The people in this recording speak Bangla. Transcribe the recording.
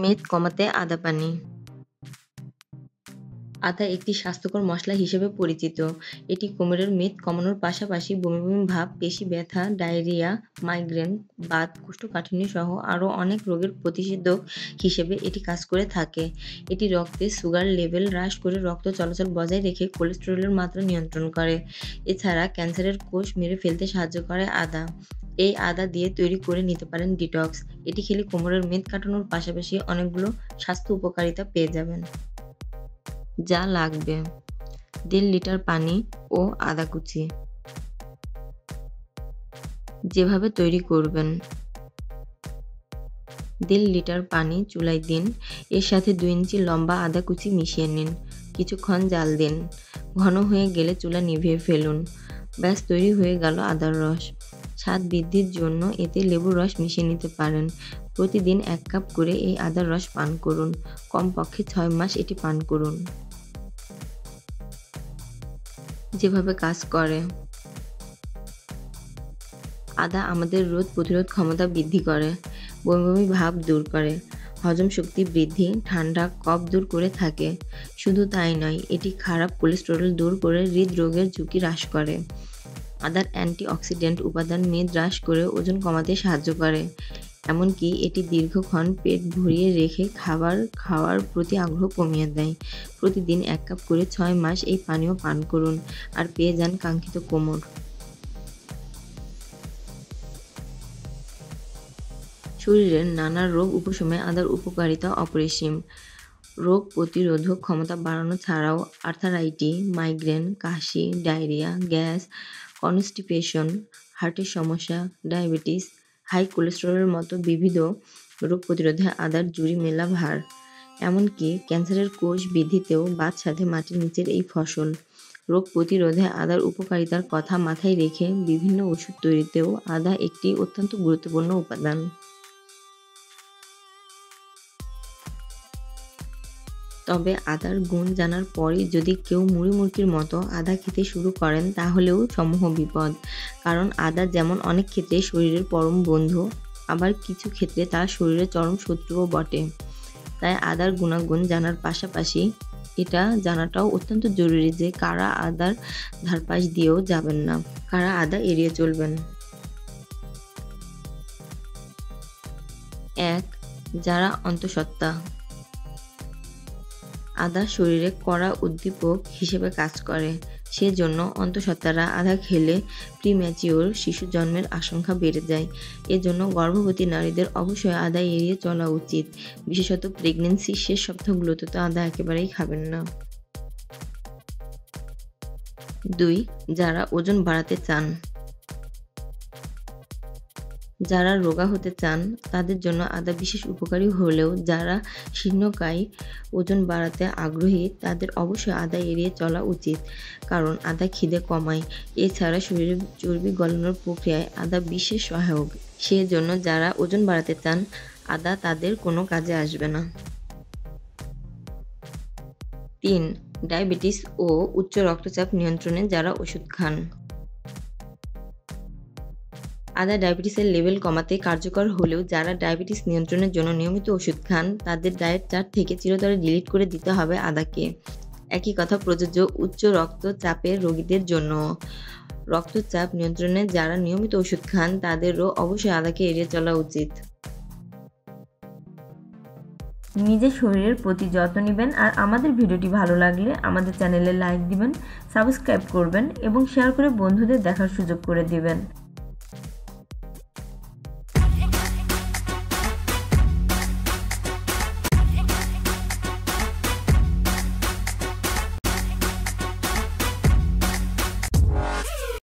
মেদ কমাতে আদা পানি। আদা একটি স্বাস্থ্যকর মশলা হিসেবে পরিচিত। এটি কোমরের মেদ কমানোর পাশাপাশি বমি বমি ভাব, পেশি ব্যথা, ডায়রিয়া, মাইগ্রেন, বাত, কোষ্ঠকাঠিন্য সহ আরও অনেক রোগের প্রতিষেধক হিসেবে এটি কাজ করে থাকে। এটি রক্তে সুগার লেভেল হ্রাস করে রক্ত চলাচল বজায় রেখে কোলেস্টেরলের মাত্রা নিয়ন্ত্রণ করে। এছাড়া ক্যান্সারের কোষ মেরে ফেলতে সাহায্য করে আদা। এই আদা দিয়ে তৈরি করে নিতে পারেন ডিটক্স। এটি খেলে কোমরের মেদ কাটানোর পাশাপাশি অনেকগুলো স্বাস্থ্য উপকারিতা পেয়ে যাবেন। যা লাগবে: 1.5 লিটার পানি ও আদা কুচি। যেভাবে তৈরি করবেন: 1.5 লিটার পানি চুলায় দিন, এর সাথে 2 ইঞ্চি লম্বা আদা কুচি মিশিয়ে নিন, কিছুক্ষণ জাল দিন, ঘন হয়ে গেলে চুলা নিভিয়ে ফেলুন। ব্যাস তৈরি হয়ে গেল আদার রস। স্বাদ বৃদ্ধির জন্য এতে লেবুর রস মিশিয়ে নিতে পারেন। প্রতিদিন 1 কাপ করে এই আদার রস পান করুন, কমপক্ষে 6 মাস এটি পান করুন। যেভাবে কাজ করে: আদা আমাদের রোগ প্রতিরোধ ক্ষমতা বৃদ্ধি করে, বমি বমি ভাব দূর করে, হজম শক্তি বৃদ্ধি, ঠান্ডা কফ দূর করে থাকে। শুধু তাই নয়, এটি খারাপ কোলেস্টেরল দূর করে হৃদরোগের ঝুঁকি হ্রাস করে। আদার অ্যান্টিঅক্সিডেন্ট উপাদান মেদ হ্রাস করে ওজন কমাতে সাহায্য করে। এমনকি এটি দীর্ঘক্ষণ পেট ভরিয়ে রেখে খাবার খাওয়ার প্রতি আগ্রহ কমিয়ে দেয়। প্রতিদিন 1 কাপ করে 6 মাস এই পানীয় পান করুন, আর পেয়ে যান কাঙ্ক্ষিত কোমর। শরীরের নানা রোগ উপশমে আদার উপকারিতা অপরিসীম। রোগ প্রতিরোধক ক্ষমতা বাড়ানো ছাড়াও আর্থারাইটিস, মাইগ্রেন, কাশি, ডায়রিয়া, গ্যাস, কনস্টিপেশন, হার্টের সমস্যা, ডায়াবেটিস, হাই কোলেস্টেরলের মতো বিবিধ রোগ প্রতিরোধে আদার জুড়ি মেলা ভার। এমনকি ক্যান্সারের কোষ বৃদ্ধিতেও বাদ সাধে মাটির নিচের এই ফসল। রোগ প্রতিরোধে আদার উপকারিতার কথা মাথায় রেখে বিভিন্ন ওষুধ তৈরিতেও আদা একটি অত্যন্ত গুরুত্বপূর্ণ উপাদান। তবে আদার গুণ জানার পরই যদি কেউ মুড়ি-মুড়কির মতো আদা খেতে শুরু করেন, তাহলেও সমূহ বিপদ। কারণ আদা যেমন অনেক ক্ষেত্রে শরীরের পরম বন্ধু, আবার কিছু ক্ষেত্রে তা শরীরের চরম শত্রুও বটে। তাই আদার গুণাগুণ জানার পাশাপাশি এটা জানাটাও অত্যন্ত জরুরি যে কারা আদার ধারপাশ দিয়েও যাবেন না, কারা আদা এড়িয়ে চলবেন। 1. যারা অন্তঃসত্ত্বা। আদা শরীরে কড়া উদ্দীপক হিসেবে কাজ করে। সেজন্য অন্তঃসত্ত্বারা আদা খেলে প্রিম্যাচিওর শিশু জন্মের আশঙ্কা বেড়ে যায়। এজন্য গর্ভবতী নারীদের অবশ্যই আদা এড়িয়ে চলা উচিত। বিশেষত প্রেগন্যান্সির শেষ সপ্তাহগুলোতে তো আদা একেবারেই খাবেন না। 2. যারা ওজন বাড়াতে চান। যারা রোগা হতে চান তাদের জন্য আদা বিশেষ উপকারী হলেও যারা শীর্ণকায়, ওজন বাড়াতে আগ্রহী তাদের অবশ্যই আদা এড়িয়ে চলা উচিত। কারণ আদা খিদে কমায়। এছাড়া শরীরের চর্বি গলানোর প্রক্রিয়ায় আদা বিশেষ সহায়ক। সেজন্য যারা ওজন বাড়াতে চান, আদা তাদের কোনো কাজে আসবে না। 3. ডায়াবেটিস ও উচ্চ রক্তচাপ নিয়ন্ত্রণে যারা ওষুধ খান। আদা ডায়াবেটিসের লেভেল কমাতে কার্যকর হলেও যারা ডায়াবেটিস নিয়ন্ত্রণের জন্য নিয়মিত ওষুধ খান, তাদের ডায়েট চার্ট থেকে চিরতরে ডিলিট করে দিতে হবে আদাকে। একই কথা প্রযোজ্য উচ্চ রক্তচাপের রোগীদের জন্য। রক্তচাপ নিয়ন্ত্রণে যারা নিয়মিত ওষুধ খান, তাদেরও অবশ্যই আদাকে এড়িয়ে চলা উচিত। নিজের শরীরের প্রতি যত্ন নেবেন। আর আমাদের ভিডিওটি ভালো লাগলে আমাদের চ্যানেলে লাইক দিবেন, সাবস্ক্রাইব করবেন এবং শেয়ার করে বন্ধুদের দেখার সুযোগ করে দিবেন।